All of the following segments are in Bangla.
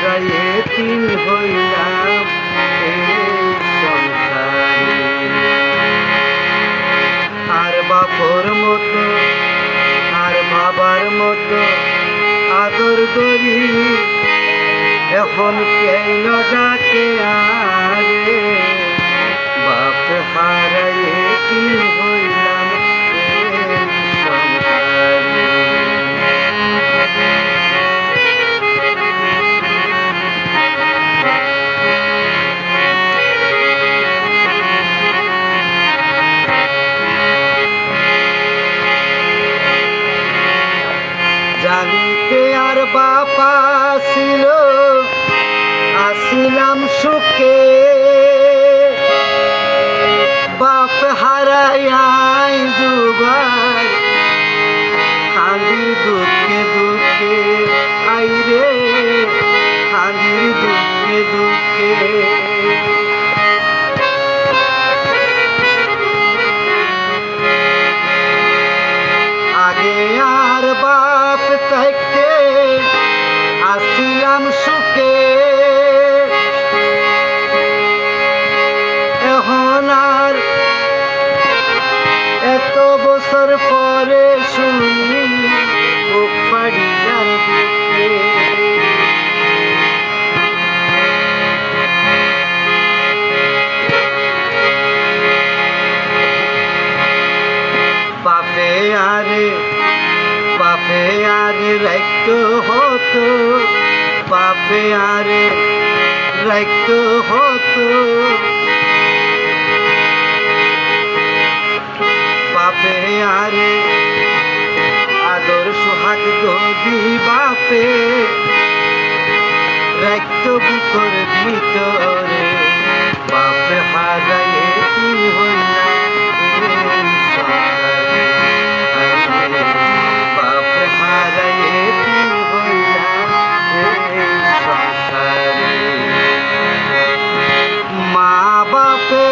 হারাইয়ে তিন হইলাম এই সংসারে। আর বাপর মতো আর বাবার মতো আদর করি এখন কেন ডাকে আরে বাপ হারাইয়ে তিন হইলাম এই সংসারে। জানিতে আর বাপা ছিল আসিলাম সুখে বাপ হারাই দুবার হাঁদির দুঃখে দুঃখে আইরে হাঁদির দুঃখে দুঃখে। আগে আর বাপ থাকতে আসিলাম সুখে এখন আর এত বছর পরে শুনি বুক ফাড়িয়ার দিকে। বাপে আরে রাখতো হতো বাপে আরে রাখতো হতো বাপে আরে আদর সোহাগ যদি বাপে রাখতো বুকর ভিতরে বাপে হারাইয়ে তিন হইলাম এই সংসারে। বাপে হারাইয়ে তিন হইলাম এই সংসারে। মা বাপে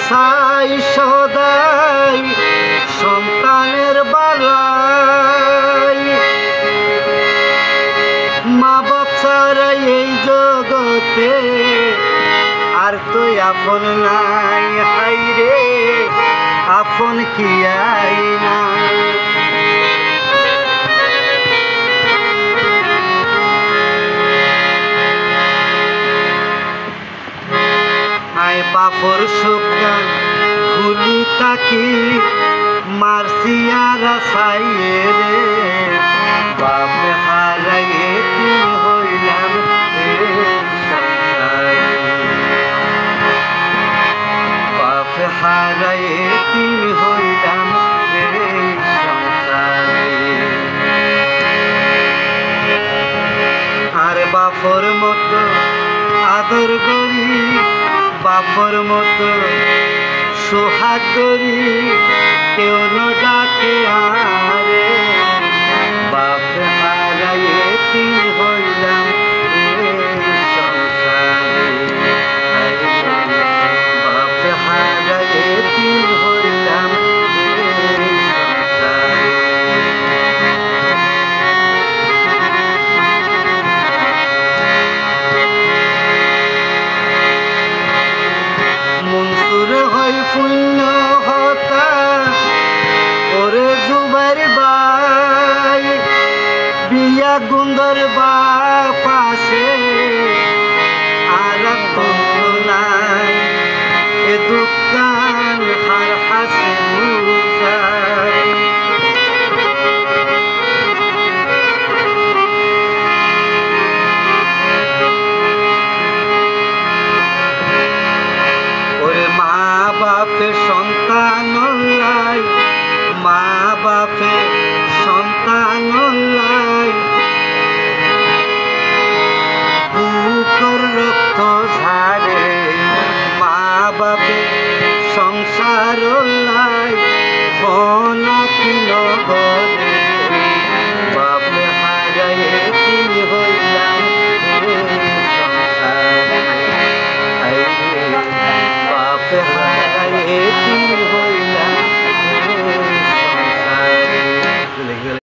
সাই সদাই সন্তানের বালাই মা বাপ ছাড়া এই জগতে আর তো আপন নাই হাইরে আপন কি আই না। আয় বাপর সুগান ভুলি তাকি মারসিয়ারা সাইয়ে রে বাপে হারাইয়ে তিন হইলাম এই সংসারে। বাপে হারাইয়ে তিন হইলাম এই সংসারে। আর বাপর মতো আদর করি বাপর মতো সোহাগ করি কেউ ন ডাকে আরে বাপ হারাইয়ে তিন হইলাম এই সংসারে। বাপ হারাইয়ে তিন হইলাম এই সংসারে। মনসুর হয় শূন্য হতা ওরে জুবাইর বাই বিয়া গুন্দর বাপ আছে আর নাই এ দুঃখ